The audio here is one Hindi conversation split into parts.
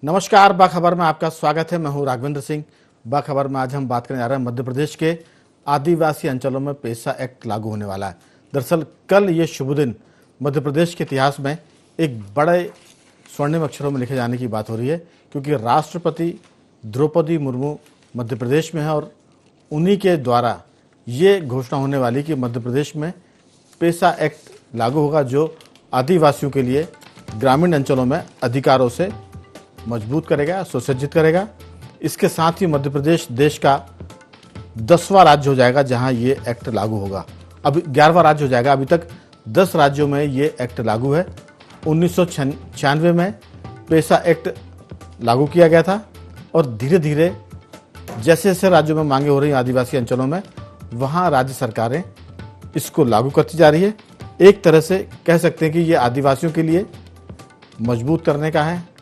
नमस्कार, बाखबर में आपका स्वागत है। मैं हूं राघवेंद्र सिंह। बाखबर में आज हम बात करने जा रहे हैं मध्य प्रदेश के आदिवासी अंचलों में पेसा एक्ट लागू होने वाला है। दरअसल कल ये शुभ दिन मध्य प्रदेश के इतिहास में एक बड़े स्वर्णिम अक्षरों में लिखे जाने की बात हो रही है, क्योंकि राष्ट्रपति द्रौपदी मुर्मू मध्य प्रदेश में है और उन्हीं के द्वारा ये घोषणा होने वाली कि मध्य प्रदेश में पेसा एक्ट लागू होगा, जो आदिवासियों के लिए ग्रामीण अंचलों में अधिकारों से मजबूत करेगा, सुसज्जित करेगा। इसके साथ ही मध्य प्रदेश देश का 10वां राज्य हो जाएगा जहां ये एक्ट लागू होगा। अब 11वां राज्य हो जाएगा। अभी तक 10 राज्यों में ये एक्ट लागू है। 1996 में पेसा एक्ट लागू किया गया था और धीरे धीरे जैसे जैसे राज्यों में मांगे हो रही आदिवासी अंचलों में, वहां राज्य सरकारें इसको लागू करती जा रही है। एक तरह से कह सकते हैं कि ये आदिवासियों के लिए मजबूत करने का है,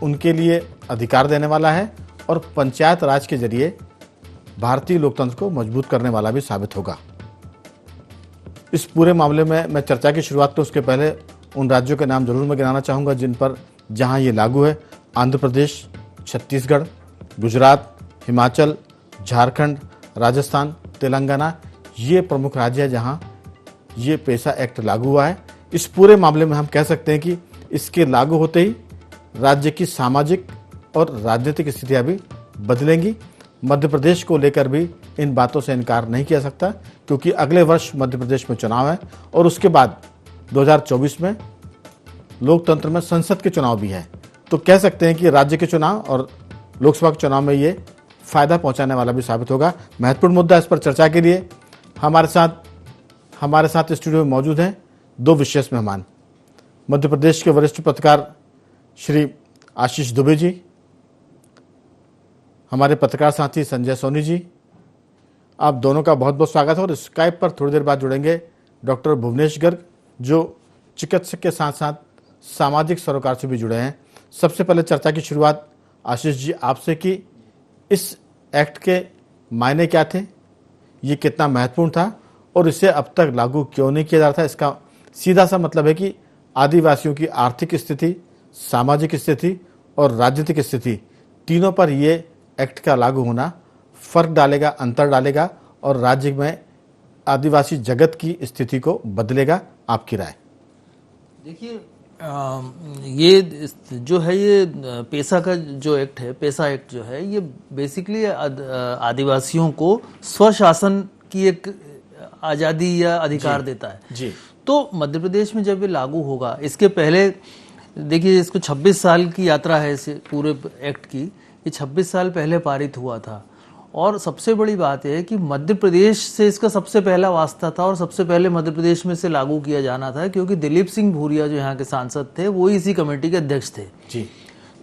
उनके लिए अधिकार देने वाला है और पंचायत राज के जरिए भारतीय लोकतंत्र को मजबूत करने वाला भी साबित होगा। इस पूरे मामले में मैं चर्चा की शुरुआत तो उसके पहले उन राज्यों के नाम जरूर मैं गिनाना चाहूँगा जहां ये लागू है। आंध्र प्रदेश, छत्तीसगढ़, गुजरात, हिमाचल, झारखंड, राजस्थान, तेलंगाना, ये प्रमुख राज्य है जहां ये पेसा एक्ट लागू हुआ है। इस पूरे मामले में हम कह सकते हैं कि इसके लागू होते ही राज्य की सामाजिक और राजनीतिक स्थितियां भी बदलेंगी। मध्य प्रदेश को लेकर भी इन बातों से इनकार नहीं किया सकता, क्योंकि अगले वर्ष मध्य प्रदेश में चुनाव है और उसके बाद 2024 में लोकतंत्र में संसद के चुनाव भी है। तो कह सकते हैं कि राज्य के चुनाव और लोकसभा के चुनाव में ये फायदा पहुंचाने वाला भी साबित होगा। महत्वपूर्ण मुद्दा, इस पर चर्चा के लिए हमारे साथ स्टूडियो में मौजूद हैं दो विशेष मेहमान। मध्य प्रदेश के वरिष्ठ पत्रकार श्री आशीष दुबे जी, हमारे पत्रकार साथी संजय सोनी जी, आप दोनों का बहुत बहुत स्वागत है। और स्काइप पर थोड़ी देर बाद जुड़ेंगे डॉक्टर भुवनेश गर्ग, जो चिकित्सक के साथ साथ सामाजिक सरोकार से भी जुड़े हैं। सबसे पहले चर्चा की शुरुआत आशीष जी आपसे कि इस एक्ट के मायने क्या थे, ये कितना महत्वपूर्ण था और इसे अब तक लागू क्यों नहीं किया जा रहा था। इसका सीधा सा मतलब है कि आदिवासियों की आर्थिक स्थिति, सामाजिक स्थिति और राजनीतिक स्थिति, तीनों पर ये एक्ट का लागू होना फर्क डालेगा, अंतर डालेगा और राज्य में आदिवासी जगत की स्थिति को बदलेगा। आपकी राय? देखिए, ये जो है ये पेसा का जो एक्ट है, पेसा एक्ट जो है, ये बेसिकली आदिवासियों को स्वशासन की एक आज़ादी या अधिकार देता है जी। तो मध्य प्रदेश में जब ये लागू होगा, इसके पहले देखिए इसको 26 साल की यात्रा है इस पूरे एक्ट की। ये 26 साल पहले पारित हुआ था और सबसे बड़ी बात है कि मध्य प्रदेश से इसका सबसे पहला वास्ता था और सबसे पहले मध्य प्रदेश में से लागू किया जाना था, क्योंकि दिलीप सिंह भूरिया जो यहाँ के सांसद थे वो इसी कमेटी के अध्यक्ष थे जी।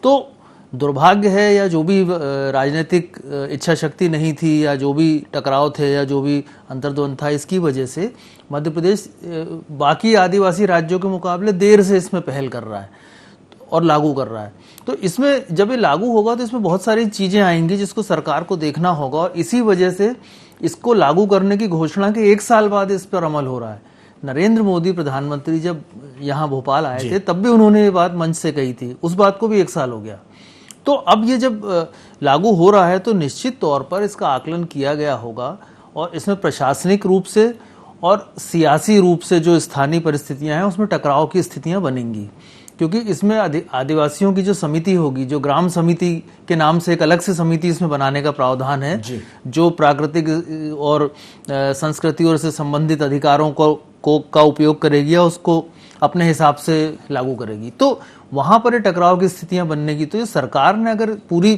तो दुर्भाग्य है या जो भी राजनीतिक इच्छा शक्ति नहीं थी या जो भी टकराव थे या जो भी अंतर्द्वंद था, इसकी वजह से मध्य प्रदेश बाकी आदिवासी राज्यों के मुकाबले देर से इसमें पहल कर रहा है और लागू कर रहा है। तो इसमें जब ये लागू होगा तो इसमें बहुत सारी चीज़ें आएंगी जिसको सरकार को देखना होगा और इसी वजह से इसको लागू करने की घोषणा के 1 साल बाद इस पर अमल हो रहा है। नरेंद्र मोदी प्रधानमंत्री जब यहाँ भोपाल आए थे तब भी उन्होंने ये बात मंच से कही थी, उस बात को भी 1 साल हो गया। तो अब ये जब लागू हो रहा है तो निश्चित तौर पर इसका आकलन किया गया होगा और इसमें प्रशासनिक रूप से और सियासी रूप से जो स्थानीय परिस्थितियां हैं उसमें टकराव की स्थितियां बनेंगी, क्योंकि इसमें आदिवासियों की जो समिति होगी, जो ग्राम समिति के नाम से एक अलग से समिति इसमें बनाने का प्रावधान है, जो प्राकृतिक और संस्कृति और से संबंधित अधिकारों का उपयोग करेगी या उसको अपने हिसाब से लागू करेगी। तो वहाँ पर टकराव की स्थितियाँ बनने की, तो ये सरकार ने अगर पूरी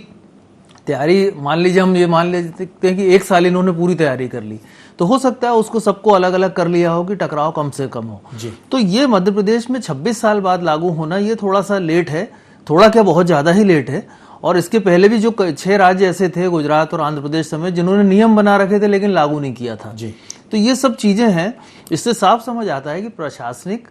तैयारी, मान लीजिए हम ये मान लेते हैं कि 1 साल इन्होंने पूरी तैयारी कर ली, तो हो सकता है उसको सबको अलग अलग कर लिया हो कि टकराव कम से कम हो जी। तो ये मध्य प्रदेश में 26 साल बाद लागू होना ये थोड़ा सा लेट है, थोड़ा क्या बहुत ज़्यादा ही लेट है। और इसके पहले भी जो 6 राज्य ऐसे थे, गुजरात और आंध्र प्रदेश समेत, जिन्होंने नियम बना रखे थे लेकिन लागू नहीं किया था जी। तो ये सब चीज़ें हैं, इससे साफ समझ आता है कि प्रशासनिक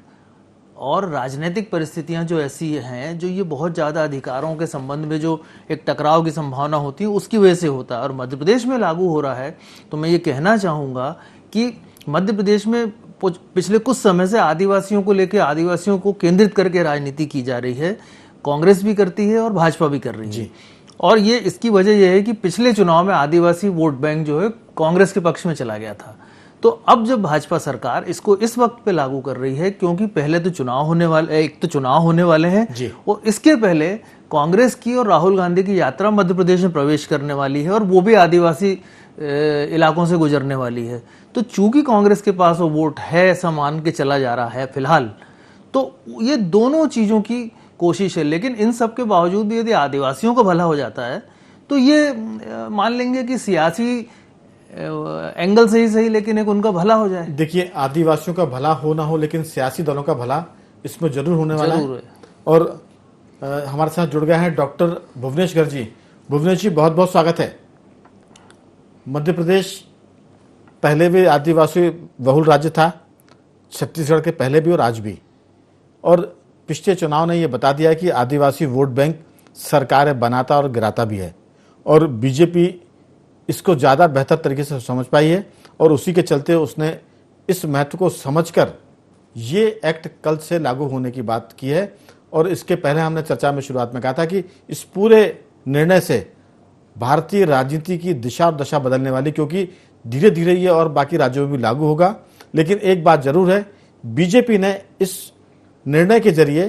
और राजनीतिक परिस्थितियां जो ऐसी हैं, जो ये बहुत ज़्यादा अधिकारों के संबंध में जो एक टकराव की संभावना होती है उसकी वजह से होता है। और मध्य प्रदेश में लागू हो रहा है तो मैं ये कहना चाहूँगा कि मध्य प्रदेश में पिछले कुछ समय से आदिवासियों को लेकर, आदिवासियों को केंद्रित करके राजनीति की जा रही है। कांग्रेस भी करती है और भाजपा भी कर रही है। जी। और ये इसकी वजह यह है कि पिछले चुनाव में आदिवासी वोट बैंक जो है कांग्रेस के पक्ष में चला गया था। तो अब जब भाजपा सरकार इसको इस वक्त पे लागू कर रही है, क्योंकि पहले तो चुनाव होने वाले, एक तो चुनाव होने वाले हैं जी। और इसके पहले कांग्रेस की और राहुल गांधी की यात्रा मध्य प्रदेश में प्रवेश करने वाली है और वो भी आदिवासी इलाकों से गुजरने वाली है। तो चूंकि कांग्रेस के पास वो वोट है, ऐसा मान के चला जा रहा है फिलहाल, तो ये दोनों चीज़ों की कोशिश है। लेकिन इन सब के बावजूद भी यदि आदिवासियों का भला हो जाता है तो ये मान लेंगे कि सियासी एंगल से ही सही, लेकिन एक उनका भला हो जाए। देखिए, आदिवासियों का भला हो ना हो, लेकिन सियासी दलों का भला इसमें जरूर होने वाला है। है। और हमारे साथ जुड़ गए हैं डॉक्टर भुवनेश्वर जी। भुवनेश जी, बहुत बहुत स्वागत है। मध्य प्रदेश पहले भी आदिवासी बहुल राज्य था, छत्तीसगढ़ के पहले भी और आज भी, और पिछले चुनाव ने यह बता दिया कि आदिवासी वोट बैंक सरकार बनाता और गिराता भी है, और बीजेपी इसको ज़्यादा बेहतर तरीके से समझ पाई है और उसी के चलते उसने इस महत्व को समझकर ये एक्ट कल से लागू होने की बात की है। और इसके पहले हमने चर्चा में शुरुआत में कहा था कि इस पूरे निर्णय से भारतीय राजनीति की दिशा और दशा बदलने वाली, क्योंकि धीरे धीरे ये और बाकी राज्यों में भी लागू होगा। लेकिन एक बात जरूर है, बीजेपी ने इस निर्णय के जरिए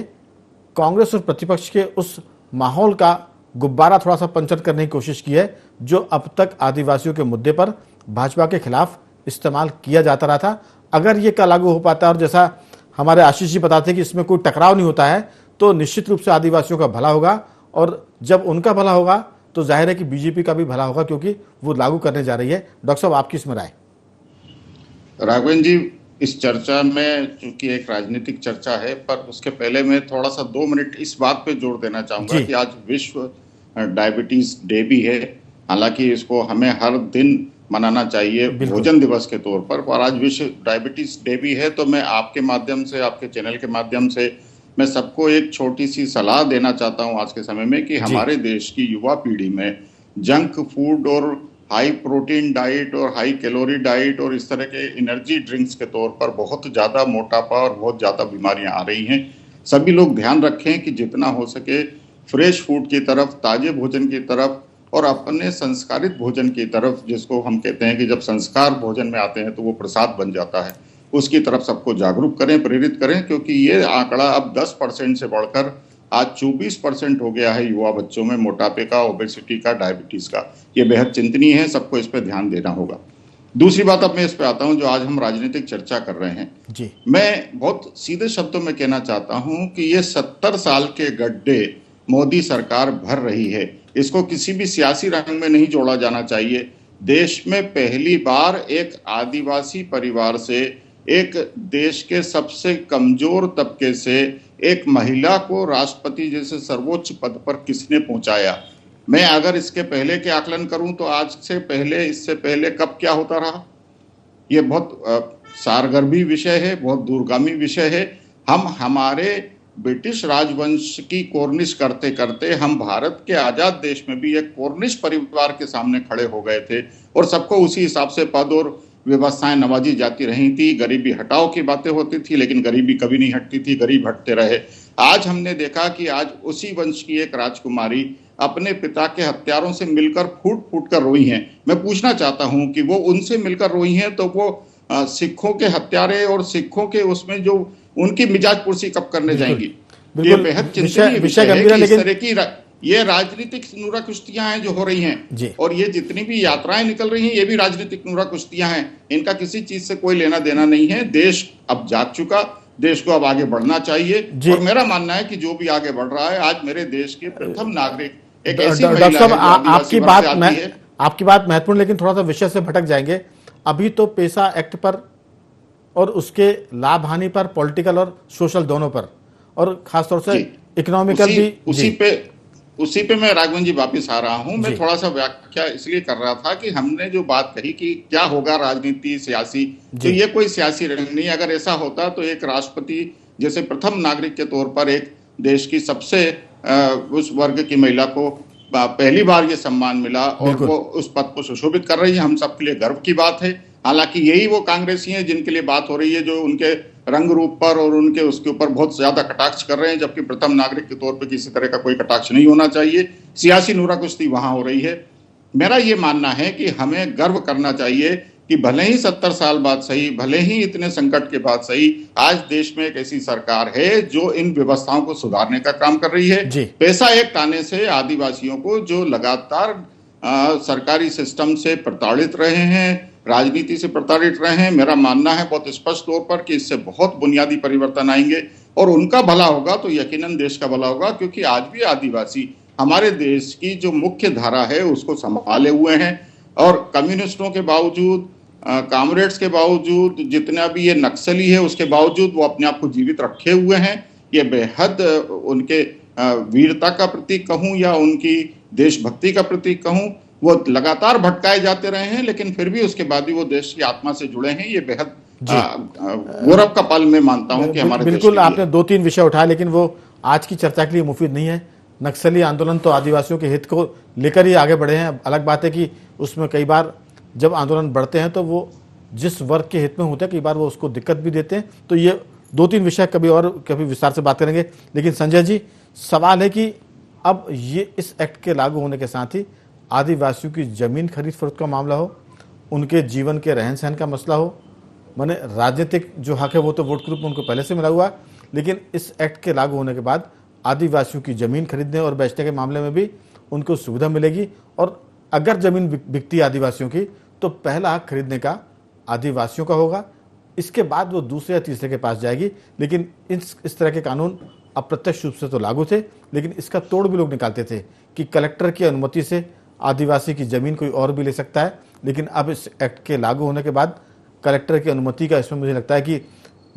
कांग्रेस और प्रतिपक्ष के उस माहौल का गुब्बारा थोड़ा सा पंचर करने की कोशिश की है जो अब तक आदिवासियों के मुद्दे पर भाजपा के खिलाफ इस्तेमाल किया जाता रहा था। अगर ये कल लागू हो पाता है और जैसा हमारे आशीष जी बताते हैं कि इसमें कोई टकराव नहीं होता है, तो निश्चित रूप से आदिवासियों का भला होगा, और जब उनका भला होगा तो जाहिर है कि बीजेपी का भी भला होगा, क्योंकि वो लागू करने जा रही है। डॉक्टर साहब, आपकी इसमें राय? राघवेंद्र जी, इस चर्चा में चूंकि एक राजनीतिक चर्चा है, पर उसके पहले मैं थोड़ा सा 2 मिनट इस बात पे जोर देना चाहूंगा कि आज विश्व डायबिटीज डे भी है। हालांकि इसको हमें हर दिन मनाना चाहिए भोजन दिवस के तौर पर आज विश्व डायबिटीज डे भी है। तो मैं आपके माध्यम से, आपके चैनल के माध्यम से मैं सबको एक छोटी सी सलाह देना चाहता हूं आज के समय में कि हमारे देश की युवा पीढ़ी में जंक फूड और हाई प्रोटीन डाइट और हाई कैलोरी डाइट और इस तरह के एनर्जी ड्रिंक्स के तौर पर बहुत ज़्यादा मोटापा और बहुत ज़्यादा बीमारियां आ रही हैं। सभी लोग ध्यान रखें कि जितना हो सके फ्रेश फूड की तरफ, ताजे भोजन की तरफ और अपने संस्कारित भोजन की तरफ, जिसको हम कहते हैं कि जब संस्कार भोजन में आते हैं तो वो प्रसाद बन जाता है, उसकी तरफ सबको जागरूक करें, प्रेरित करें। क्योंकि ये आंकड़ा अब 10% से बढ़कर आज 24% हो गया है युवा बच्चों में मोटापे का, ओबेसिटी का, डायबिटीज का। ये बेहद चिंतनीय है, सबको इस पे ध्यान देना होगा। दूसरी बात, अब मैं इस पे आता हूं जो आज हम राजनीतिक चर्चा कर रहे हैं जी। मैं बहुत सीधे शब्दों में कहना चाहता हूं कि ये 70 साल के गड्ढे मोदी सरकार भर रही है। इसको किसी भी सियासी रंग में नहीं जोड़ा जाना चाहिए। देश में पहली बार एक आदिवासी परिवार से, एक देश के सबसे कमजोर तबके से एक महिला को राष्ट्रपति जैसे सर्वोच्च पद पर किसने पहुंचाया? मैं अगर इसके पहले के आकलन करूं तो आज से पहले, इससे पहले कब क्या होता रहा? ये बहुत सारगर्भी विषय है, बहुत दूरगामी विषय है। हम हमारे ब्रिटिश राजवंश की कोर्निश करते करते हम भारत के आजाद देश में भी एक कोर्निश परिवार के सामने खड़े हो गए थे और सबको उसी हिसाब से पद और व्यवस्थाएं नवाजी जाती रही थी। गरीबी हटाओ की बातें होती थी, लेकिन गरीबी कभी नहीं हटती थी, गरीब हटते रहे। आज हमने देखा कि आज उसी वंश की एक राजकुमारी अपने पिता के हत्यारों से मिलकर फूट फूट कर रोई हैं। मैं पूछना चाहता हूं कि वो उनसे मिलकर रोई हैं तो वो सिखों के हत्यारे और सिखों के उसमें जो उनकी मिजाज पुरसी कब करने जाएंगी? ये बेहद चिंतनीय विषय है कि इस तरह की ये राजनीतिक नूरा कुश्तियां हैं जो हो रही हैं, और ये जितनी भी यात्राएं निकल रही हैं ये भी राजनीतिक नूरा कुश्तियां हैं। इनका किसी चीज से कोई लेना देना नहीं है। देश अब जाग चुका, देश को अब आगे बढ़ना चाहिए। और मेरा मानना है कि जो भी आगे बढ़ रहा है, आज मेरे देश के प्रथम नागरिक एक ऐसी महिला है जो आपकी बात महत्वपूर्ण, लेकिन थोड़ा सा विषय से भटक जाएंगे। अभी तो पेशा एक्ट पर और उसके लाभ हानि पर, पॉलिटिकल और सोशल दोनों पर, और खासतौर से इकोनॉमिकल भी, उसी पे मैं राघवन जी वापिस आ रहा हूं। मैं थोड़ा सा व्याख्या इसलिए कर रहा था कि हमने जो बात कही कि क्या होगा राजनीति सियासी, तो ये कोई सियासी रंग नहीं। अगर ऐसा होता तो एक राष्ट्रपति जैसे प्रथम नागरिक के तौर पर एक देश की सबसे उस वर्ग की महिला को पहली बार ये सम्मान मिला और वो उस पद को सुशोभित कर रही है, हम सबके लिए गर्व की बात है। हालांकि यही वो कांग्रेसी हैं जिनके लिए बात हो रही है जो उनके रंग रूप पर और उनके उसके ऊपर बहुत ज्यादा कटाक्ष कर रहे हैं, जबकि प्रथम नागरिक के तौर पर किसी तरह का कोई कटाक्ष नहीं होना चाहिए। सियासी नूरा कुश्ती वहां हो रही है। मेरा ये मानना है कि हमें गर्व करना चाहिए कि भले ही 70 साल बाद सही, भले ही इतने संकट के बाद सही, आज देश में एक ऐसी सरकार है जो इन व्यवस्थाओं को सुधारने का काम कर रही है। पैसा एक्ट आने से आदिवासियों को जो लगातार सरकारी सिस्टम से प्रताड़ित रहे हैं, राजनीति से प्रताड़ित रहे हैं, मेरा मानना है बहुत स्पष्ट तौर पर कि इससे बहुत बुनियादी परिवर्तन आएंगे और उनका भला होगा तो यकीनन देश का भला होगा, क्योंकि आज भी आदिवासी हमारे देश की जो मुख्य धारा है उसको संभाले हुए हैं। और कम्युनिस्टों के बावजूद, कॉमरेड्स के बावजूद, जितना भी ये नक्सली है उसके बावजूद वो अपने आप को जीवित रखे हुए हैं। ये बेहद उनके वीरता का प्रतीक कहूं या उनकी देशभक्ति का प्रतीक कहूं, वो लगातार भटकाए जाते रहे हैं, लेकिन फिर भी उसके बाद भी वो देश की आत्मा से जुड़े हैं। ये बेहद गौरव का पल मैं मानता हूं कि हमारे बिल्कुल आपने 2-3 विषय उठाए, लेकिन वो आज की चर्चा के लिए मुफीद नहीं है। नक्सली आंदोलन तो आदिवासियों के हित को लेकर ही आगे बढ़े हैं। अलग बात है कि उसमें कई बार जब आंदोलन बढ़ते हैं तो वो जिस वर्ग के हित में होते हैं कई बार वो उसको दिक्कत भी देते हैं। तो ये 2-3 विषय कभी विस्तार से बात करेंगे। लेकिन संजय जी, सवाल है कि अब ये इस एक्ट के लागू होने के साथ ही आदिवासियों की जमीन खरीद फरोख्त का मामला हो, उनके जीवन के रहन सहन का मसला हो, माने राजनीतिक जो हक है वो तो वोट ग्रुप में उनको पहले से मिला हुआ, लेकिन इस एक्ट के लागू होने के बाद आदिवासियों की जमीन खरीदने और बेचने के मामले में भी उनको सुविधा मिलेगी। और अगर जमीन बिकती आदिवासियों की तो पहला हक खरीदने का आदिवासियों का होगा, इसके बाद वो दूसरे या तीसरे के पास जाएगी। लेकिन इस तरह के कानून अप्रत्यक्ष रूप से तो लागू थे, लेकिन इसका तोड़ भी लोग निकालते थे कि कलेक्टर की अनुमति से आदिवासी की जमीन कोई और भी ले सकता है। लेकिन अब इस एक्ट के लागू होने के बाद कलेक्टर की अनुमति का इसमें मुझे लगता है कि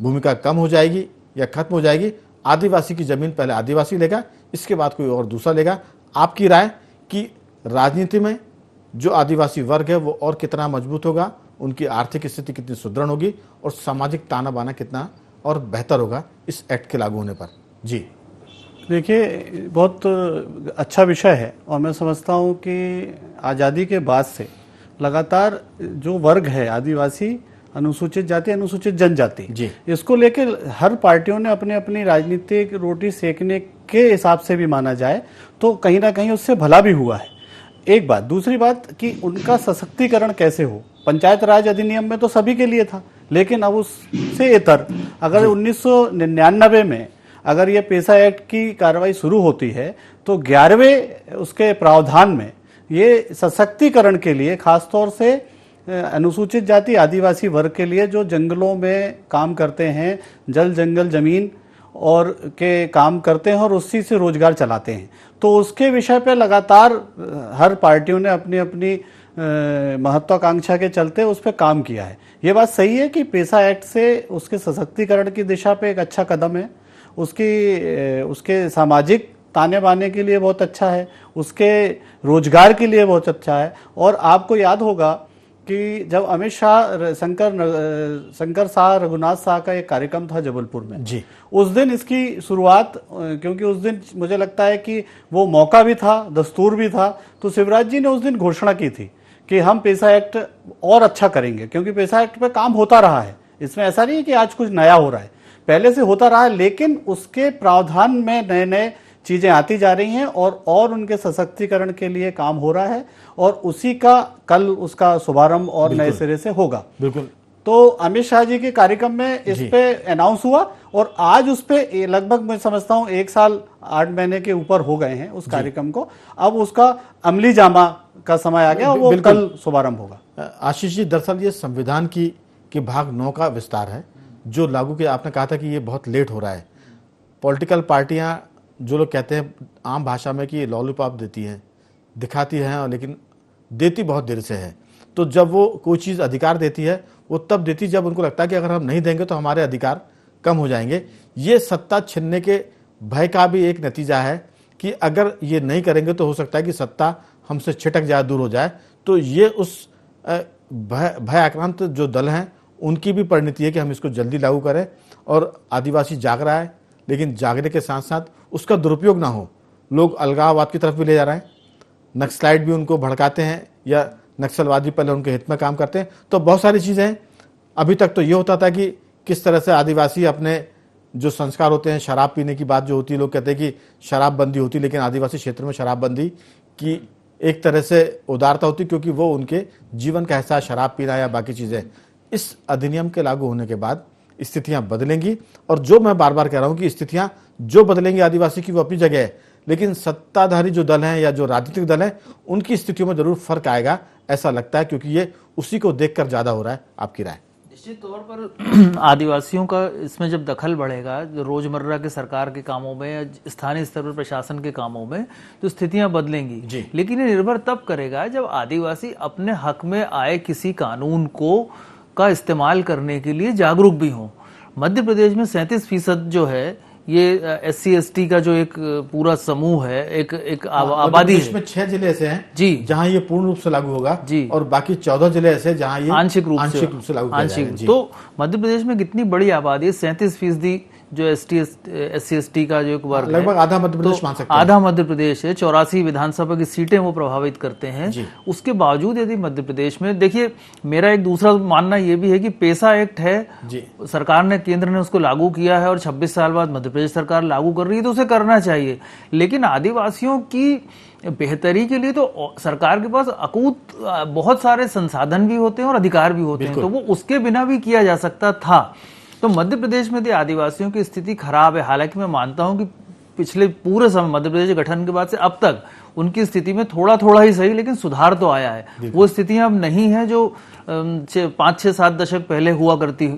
भूमिका कम हो जाएगी या खत्म हो जाएगी। आदिवासी की जमीन पहले आदिवासी लेगा, इसके बाद कोई और दूसरा लेगा। आपकी राय कि राजनीति में जो आदिवासी वर्ग है वो और कितना मजबूत होगा, उनकी आर्थिक स्थिति कितनी सुदृढ़ होगी और सामाजिक ताना बाना कितना और बेहतर होगा इस एक्ट के लागू होने पर? जी देखिए, बहुत अच्छा विषय है और मैं समझता हूँ कि आज़ादी के बाद से लगातार जो वर्ग है आदिवासी, अनुसूचित जाति, अनुसूचित जनजाति, इसको लेकर हर पार्टियों ने अपने अपनी राजनीतिक रोटी सेकने के हिसाब से भी माना जाए तो कहीं ना कहीं उससे भला भी हुआ है। एक बात। दूसरी बात कि उनका सशक्तिकरण कैसे हो। पंचायत राज अधिनियम में तो सभी के लिए था, लेकिन अब उससे इतर अगर 1999 में अगर ये पेशा एक्ट की कार्रवाई शुरू होती है तो 11वें उसके प्रावधान में ये सशक्तिकरण के लिए खासतौर से अनुसूचित जाति आदिवासी वर्ग के लिए जो जंगलों में काम करते हैं, जल जंगल जमीन और के काम करते हैं और उसी से रोजगार चलाते हैं, तो उसके विषय पे लगातार हर पार्टियों ने अपनी अपनी महत्वाकांक्षा के चलते उस पर काम किया है। ये बात सही है कि पेशा एक्ट से उसके सशक्तिकरण की दिशा पे एक अच्छा कदम है, उसके सामाजिक ताने बाने के लिए बहुत अच्छा है, उसके रोजगार के लिए बहुत अच्छा है। और आपको याद होगा कि जब अमित शाह शंकर शाह रघुनाथ शाह का एक कार्यक्रम था जबलपुर में जी, उस दिन इसकी शुरुआत, क्योंकि उस दिन मुझे लगता है कि वो मौका भी था, दस्तूर भी था, तो शिवराज जी ने उस दिन घोषणा की थी कि हम पेशा एक्ट और अच्छा करेंगे, क्योंकि पेशा एक्ट पे काम होता रहा है। इसमें ऐसा नहीं है कि आज कुछ नया हो रहा है, पहले से होता रहा है, लेकिन उसके प्रावधान में नए नए चीजें आती जा रही हैं और उनके सशक्तिकरण के लिए काम हो रहा है और उसी का कल उसका शुभारंभ और नए सिरे से होगा। बिल्कुल। तो अमित शाह जी के कार्यक्रम में इस पे अनाउंस हुआ और आज उस पे लगभग मैं समझता हूं 1 साल 8 महीने के ऊपर हो गए हैं उस कार्यक्रम को। अब उसका अमली जामा का समय आ गया और वो कल शुभारंभ होगा। आशीष जी, दरअसल ये संविधान की भाग 9 का विस्तार है जो लागू किया। आपने कहा था कि ये बहुत लेट हो रहा है। पॉलिटिकल पार्टियां, जो लोग कहते हैं आम भाषा में कि ये लॉलीपॉप देती हैं, दिखाती हैं, लेकिन देती बहुत देर से है। तो जब वो कोई चीज़ अधिकार देती है वो तब देती जब उनको लगता है कि अगर हम नहीं देंगे तो हमारे अधिकार कम हो जाएंगे। ये सत्ता छीनने के भय का भी एक नतीजा है कि अगर ये नहीं करेंगे तो हो सकता है कि सत्ता हमसे छिटक जाए, दूर हो जाए। तो ये उस भय आक्रांत जो दल हैं उनकी भी परिणति है कि हम इसको जल्दी लागू करें। और आदिवासी जाग रहा है, लेकिन जागने के साथ साथ उसका दुरुपयोग ना हो। लोग अलगाववाद की तरफ भी ले जा रहे हैं, नक्सलाइट भी उनको भड़काते हैं या नक्सलवादी पहले उनके हित में काम करते हैं। तो बहुत सारी चीज़ें हैं। अभी तक तो ये होता था कि किस तरह से आदिवासी अपने जो संस्कार होते हैं, शराब पीने की बात जो होती है, लोग कहते हैं कि शराबबंदी होती, लेकिन आदिवासी क्षेत्र में शराबबंदी की एक तरह से उदारता होती, क्योंकि वो उनके जीवन का हिस्सा शराब पीना या बाकी चीज़ें। इस अधिनियम के लागू होने के बाद स्थितियां बदलेंगी, और जो मैं बार बार कह रहा हूं कि स्थितियां जो बदलेंगी आदिवासी की वो अपनी जगह है, लेकिन सत्ताधारी जो दल हैं या जो राजनीतिक दल हैं उनकी स्थितियों में जरूर फर्क आएगा, ऐसा लगता है, क्योंकि ये उसी को देखकर ज्यादा हो रहा है। आपकी राय? निश्चित तौर पर आदिवासियों का इसमें जब दखल बढ़ेगा, जो रोजमर्रा के सरकार के कामों में या स्थानीय स्तर पर प्रशासन के कामों में, तो स्थितियां बदलेंगी। लेकिन ये निर्भर तब करेगा जब आदिवासी अपने हक में आए किसी कानून का इस्तेमाल करने के लिए जागरूक भी हों। मध्य प्रदेश में 37% जो है ये SC ST का जो एक पूरा समूह है, एक आबादी है। इसमें 6 जिले ऐसे हैं जी जहां ये पूर्ण रूप से लागू होगा जी, और बाकी 14 जिले ऐसे जहां ये आंशिक रूप से लागू किया जाएगा। तो मध्य प्रदेश में कितनी बड़ी आबादी है, 37% जो SC ST का जो एक वर्ग है, लगभग आधा मध्य प्रदेश मान सकते हैं। आधा मध्य प्रदेश है, 84 विधानसभा की सीटें वो प्रभावित करते हैं। उसके बावजूद यदि मध्य प्रदेश में, देखिए मेरा एक दूसरा मानना ये भी है कि पेसा एक्ट है, सरकार ने, केंद्र ने उसको लागू किया है और 26 साल बाद मध्य प्रदेश सरकार लागू कर रही है, तो उसे करना चाहिए। लेकिन आदिवासियों की बेहतरी के लिए तो सरकार के पास अकूत बहुत सारे संसाधन भी होते हैं और अधिकार भी होते हैं, तो वो उसके बिना भी किया जा सकता था। तो मध्य प्रदेश में तो आदिवासियों की स्थिति खराब है। हालांकि मैं मानता हूं कि पिछले पूरे समय मध्य प्रदेश गठन के बाद से अब तक उनकी स्थिति में थोड़ा थोड़ा ही सही, लेकिन सुधार तो आया है। वो स्थितियां अब नहीं है जो 5, 6, 7 दशक पहले हुआ करती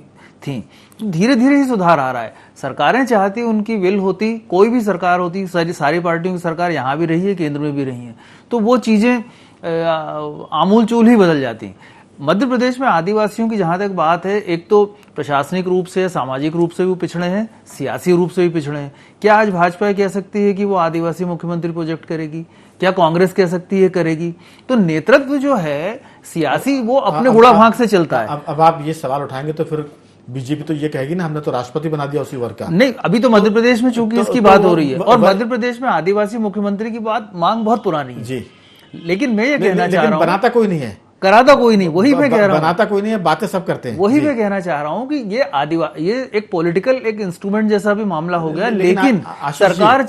थी। धीरे धीरे ही सुधार आ रहा है। सरकारें चाहती, उनकी विल होती, कोई भी सरकार होती, सारी पार्टियों की सरकार यहाँ भी रही है, केंद्र में भी रही है, तो वो चीजें आमूल चूल ही बदल जाती। मध्य प्रदेश में आदिवासियों की जहां तक बात है, एक तो प्रशासनिक रूप से, सामाजिक रूप से भी पिछड़े हैं, सियासी रूप से भी पिछड़े हैं। क्या आज भाजपा कह सकती है कि वो आदिवासी मुख्यमंत्री प्रोजेक्ट करेगी? क्या कांग्रेस कह सकती है करेगी? तो नेतृत्व जो है सियासी, वो अपने गुड़ा भाग से चलता है। अब आप ये सवाल उठाएंगे तो फिर बीजेपी तो ये कहेगी ना, हमने तो राष्ट्रपति बना दिया उसी वर्ग का। नहीं, अभी तो मध्य प्रदेश में चूंकि इसकी बात हो रही है, और मध्य प्रदेश में आदिवासी मुख्यमंत्री की बात, मांग बहुत पुरानी है जी। लेकिन मैं ये कहना चाह रहा हूँ, बनाता कोई नहीं है, कराता कोई नहीं, वही मैं कह रहा हूँ, बनाता कोई नहीं है, बातें सब करते हैं। वही मैं कहना चाह रहा हूँ कि ये एक पॉलिटिकल, एक इंस्ट्रूमेंट जैसा भी मामला हो गया। लेकिन सरकार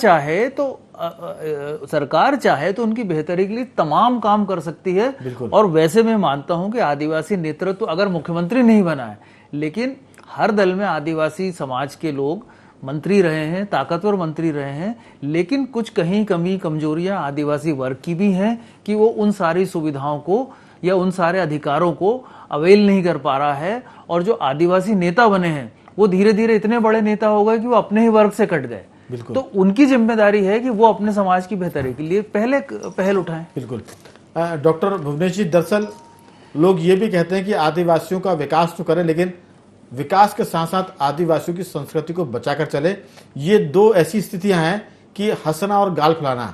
चाहे तो उनकी बेहतरी के लिए तमाम काम कर सकती है। और वैसे मैं मानता हूं कि आदिवासी नेतृत्व अगर मुख्यमंत्री नहीं बना है, लेकिन हर दल में आदिवासी समाज के लोग मंत्री रहे हैं, ताकतवर मंत्री रहे हैं, लेकिन कुछ कहीं कमी कमजोरियां आदिवासी वर्ग की भी हैं कि वो उन सारी सुविधाओं को या उन सारे अधिकारों को अवेल नहीं कर पा रहा है। और जो आदिवासी नेता बने हैं वो धीरे धीरे इतने बड़े नेता हो गए कि वो अपने ही वर्ग से कट गए। तो उनकी जिम्मेदारी है कि वो अपने समाज की बेहतरी के लिए पहल उठाएं। बिल्कुल। डॉक्टर भुवनेश जी, दरअसल लोग ये भी कहते हैं कि आदिवासियों का विकास तो करें, लेकिन विकास के साथ साथ आदिवासियों की संस्कृति को बचाकर चले। ये दो ऐसी स्थितियां हैं कि हंसना और गाल फुलाना।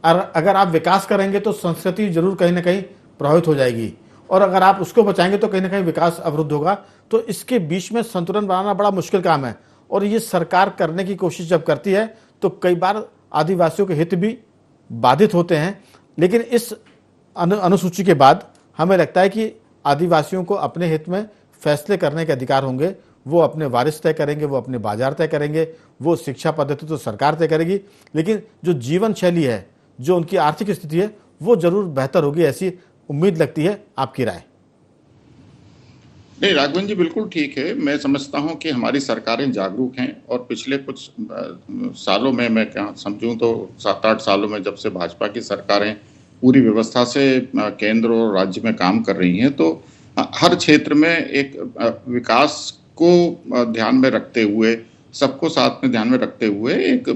अगर आप विकास करेंगे तो संस्कृति जरूर कहीं ना कहीं प्रभावित हो जाएगी, और अगर आप उसको बचाएंगे तो कहीं ना कहीं विकास अवरुद्ध होगा। तो इसके बीच में संतुलन बनाना बड़ा मुश्किल काम है, और ये सरकार करने की कोशिश जब करती है तो कई बार आदिवासियों के हित भी बाधित होते हैं। लेकिन इस अनुसूची के बाद हमें लगता है कि आदिवासियों को अपने हित में फैसले करने के अधिकार होंगे। वो अपने वारिस तय करेंगे, वो अपने बाजार तय करेंगे, वो शिक्षा पद्धति तो सरकार तय करेगी, लेकिन जो जीवन शैली है, जो उनकी आर्थिक स्थिति है, वो जरूर बेहतर होगी, ऐसी उम्मीद लगती है। आपकी राय? नहीं, राघवन जी बिल्कुल ठीक है। मैं समझता हूं कि हमारी सरकारें जागरूक हैं, और पिछले कुछ सालों में, मैं क्या समझूं तो 7-8 सालों में, जब से भाजपा की सरकारें पूरी व्यवस्था से केंद्र और राज्य में काम कर रही हैं, तो हर क्षेत्र में एक विकास को ध्यान में रखते हुए, सबको साथ में ध्यान में रखते हुए एक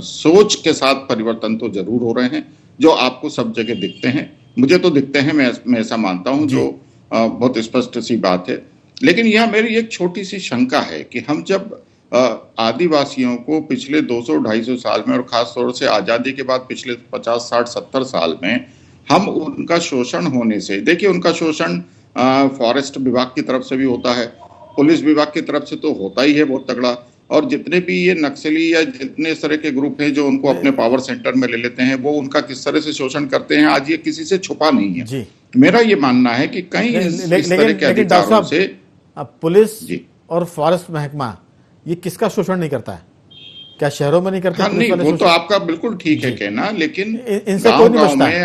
सोच के साथ परिवर्तन तो जरूर हो रहे हैं, जो आपको सब जगह दिखते हैं। मुझे तो दिखते हैं, मैं ऐसा मानता हूं, जो बहुत स्पष्ट सी बात है। लेकिन यह मेरी एक छोटी सी शंका है कि हम जब आदिवासियों को पिछले 200-250 साल में, और खास तौर से आजादी के बाद पिछले 50, 60, 70 साल में हम उनका शोषण होने से, देखिए उनका शोषण फॉरेस्ट विभाग की तरफ से भी होता है, पुलिस विभाग की तरफ से तो होता ही है बहुत तगड़ा, और जितने भी ये नक्सली या जितने इस तरह के ग्रुप हैं जो उनको अपने पावर सेंटर में ले लेते हैं, वो उनका किस तरह से शोषण करते हैं, आज ये किसी से छुपा नहीं है। मेरा ये मानना है कि कहीं इस तरह के अधिकारों से पुलिस और फॉरेस्ट महकमा ये किसका शोषण नहीं करता है? क्या शहरों में नहीं करते? हाँ, नहीं, पुलिस वाले वो तो शोषण? आपका बिल्कुल ठीक है कहना, लेकिन इनसे कोई नहीं गांव बचता में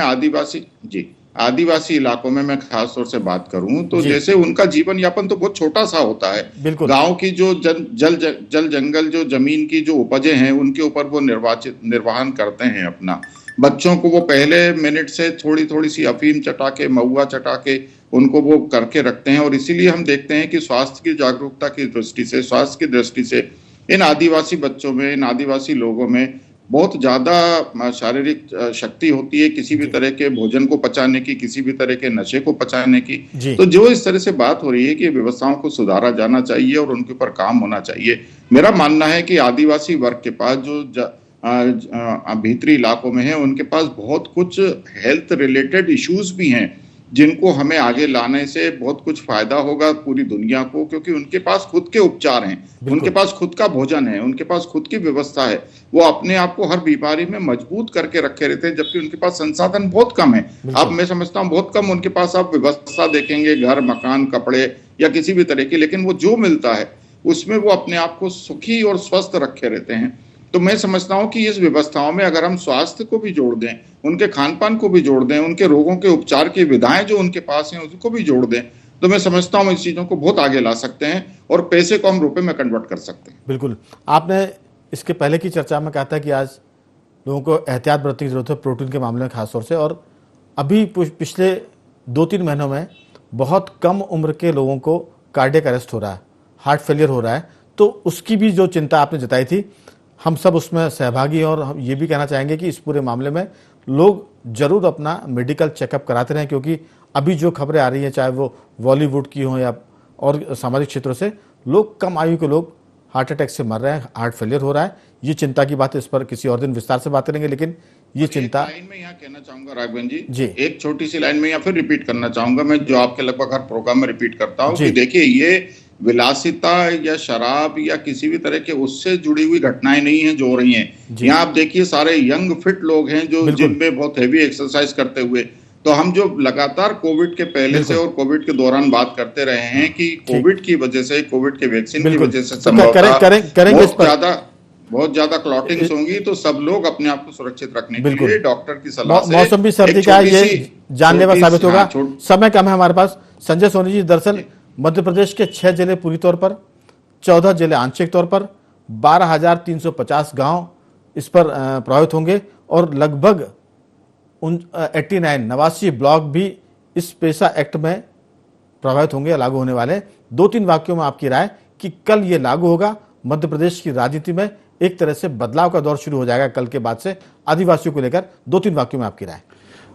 आदिवासी इलाकों में मैं खास तौर से बात करूं तो जी। जैसे उनका जीवन यापन तो बहुत छोटा सा होता है। बिल्कुल। गांव की जो जल जंगल जो जमीन की जो उपजें हैं उनके ऊपर वो निर्वाहन करते हैं अपना। बच्चों को वो पहले मिनट से थोड़ी थोड़ी सी अफीम चटा के, महुआ चटा के उनको वो करके रखते हैं। और इसीलिए हम देखते हैं कि स्वास्थ्य की जागरूकता की दृष्टि से, स्वास्थ्य की दृष्टि से इन आदिवासी बच्चों में, इन आदिवासी लोगों में बहुत ज्यादा शारीरिक शक्ति होती है, किसी भी तरह के भोजन को पचाने की, किसी भी तरह के नशे को पचाने की। जी। तो जो इस तरह से बात हो रही है कि व्यवस्थाओं को सुधारा जाना चाहिए और उनके ऊपर काम होना चाहिए। मेरा मानना है कि आदिवासी वर्ग के पास जो भीतरी इलाकों में है उनके पास बहुत कुछ हेल्थ रिलेटेड इश्यूज भी हैं जिनको हमें आगे लाने से बहुत कुछ फायदा होगा पूरी दुनिया को, क्योंकि उनके पास खुद के उपचार हैं, उनके पास खुद का भोजन है, उनके पास खुद की व्यवस्था है। वो अपने आप को हर बीमारी में मजबूत करके रखे रहते हैं, जबकि उनके पास संसाधन बहुत कम है। अब मैं समझता हूँ बहुत कम उनके पास आप व्यवस्था देखेंगे, घर, मकान, कपड़े या किसी भी तरह की, लेकिन वो जो मिलता है उसमें वो अपने आप को सुखी और स्वस्थ रखे रहते हैं। तो मैं समझता हूं कि इस व्यवस्थाओं में अगर हम स्वास्थ्य को भी जोड़ दें, उनके खान पान को भी जोड़ दें, उनके रोगों के उपचार की विधाएं जो उनके पास हैं उसको भी जोड़ दें, तो मैं समझता हूं इस चीजों को बहुत आगे ला सकते हैं और पैसे को हम रुपए में कन्वर्ट कर सकते हैं। बिल्कुल। आपने इसके पहले की चर्चा में कहा था कि आज लोगों को एहतियात बरतने की जरूरत है प्रोटीन के मामले में खासतौर से, और अभी पिछले 2-3 महीनों में बहुत कम उम्र के लोगों को कार्डियक अरेस्ट हो रहा है, हार्ट फेलियर हो रहा है। तो उसकी भी जो चिंता आपने जताई थी, हम सब उसमें सहभागी हैं। और हम ये भी कहना चाहेंगे कि इस पूरे मामले में लोग जरूर अपना मेडिकल चेकअप कराते रहें, क्योंकि अभी जो खबरें आ रही हैं, चाहे वो बॉलीवुड की हों या और सामाजिक क्षेत्रों से, लोग कम आयु के लोग हार्ट अटैक से मर रहे हैं, हार्ट फेलियर हो रहा है। ये चिंता की बात है, इस पर किसी और दिन विस्तार से बात करेंगे, लेकिन ये चिंता। लाइन में यहाँ कहना चाहूंगा राघवन जी। एक छोटी सी लाइन में या फिर रिपीट करना चाहूंगा मैं, जो आपके लगभग हर प्रोग्राम में रिपीट करता हूँ जी। कि देखिए, ये विलासिता या शराब या किसी भी तरह के उससे जुड़ी हुई घटनाएं नहीं है जो हो रही हैं। यहाँ आप देखिए सारे यंग फिट लोग हैं जो जिम में बहुत हेवी एक्सरसाइज करते हुए। तो हम जो लगातार कोविड के पहले से और कोविड के दौरान बात करते रहे हैं कि कोविड की वजह से, कोविड के वैक्सीन की वजह से बहुत ज्यादा क्लॉटिंग्स होंगी, तो सब लोग अपने आप को सुरक्षित रखने के लिए डॉक्टर की सलाह से, मौसम भी सर्दी का ये जानलेवा साबित होगा। समय कम है हमारे पास। संजय सोनी जी, दरअसल मध्य प्रदेश के 6 जिले पूरी तौर पर, 14 जिले आंशिक तौर पर, 12,350 गांव इस पर प्रभावित होंगे और लगभग 89 ब्लॉक भी इस पेसा एक्ट में प्रभावित होंगे, लागू होने वाले। 2-3 वाक्यों में आपकी राय कि कल ये लागू होगा, मध्य प्रदेश की राजनीति में एक तरह से बदलाव का दौर शुरू हो जाएगा कल के बाद से, आदिवासियों को लेकर 2-3 वाक्यों में आपकी राय।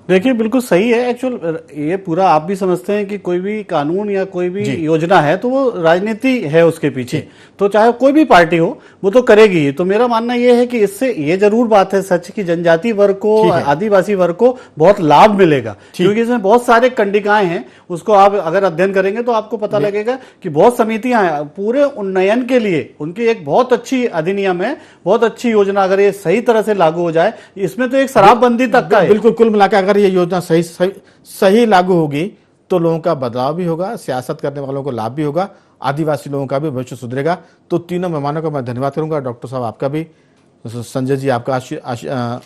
देखिए, बिल्कुल सही है। एक्चुअल ये पूरा आप भी समझते हैं कि कोई भी कानून या कोई भी योजना है तो वो राजनीति है उसके पीछे, तो चाहे कोई भी पार्टी हो वो तो करेगी ही। तो मेरा मानना ये है कि इससे ये जरूर बात है सच की जनजाति वर्ग को, आदिवासी वर्ग को बहुत लाभ मिलेगा, क्योंकि इसमें बहुत सारे कंडिकाएं हैं। उसको आप अगर अध्ययन करेंगे तो आपको पता लगेगा कि बहुत समितियां हैं पूरे उन्नयन के लिए। उनकी एक बहुत अच्छी अधिनियम है, बहुत अच्छी योजना, अगर ये सही तरह से लागू हो जाए, इसमें तो एक शराबबंदी तक का है। बिल्कुल, कुल मिलाकर अगर ये योजना सही लागू होगी तो लोगों का बदलाव भी होगा, सियासत करने वालों को लाभ भी होगा, आदिवासी लोगों का भी भविष्य सुधरेगा। तो तीनों मेहमानों का मैं धन्यवाद करूंगा। डॉक्टर साहब आपका भी, संजय जी आपका,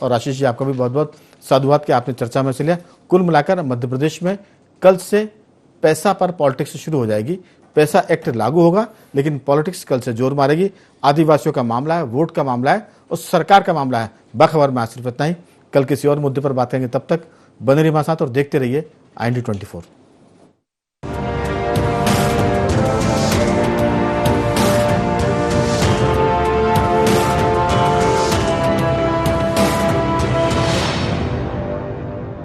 और आशीष जी आपका भी बहुत बहुत साधुवाद कि आपने चर्चा में हिस्सा लिया। कुल मिलाकर मध्य प्रदेश में कल से पैसा पर पॉलिटिक्स शुरू हो जाएगी। पैसा एक्ट लागू होगा, लेकिन पॉलिटिक्स कल से जोर मारेगी। आदिवासियों का मामला है, वोट का मामला है और सरकार का मामला है। बाखबर में आज सिर्फ इतना ही। कल किसी और मुद्दे पर बात करेंगे, तब तक बने रहिए हमारे साथ और देखते रहिए IND24।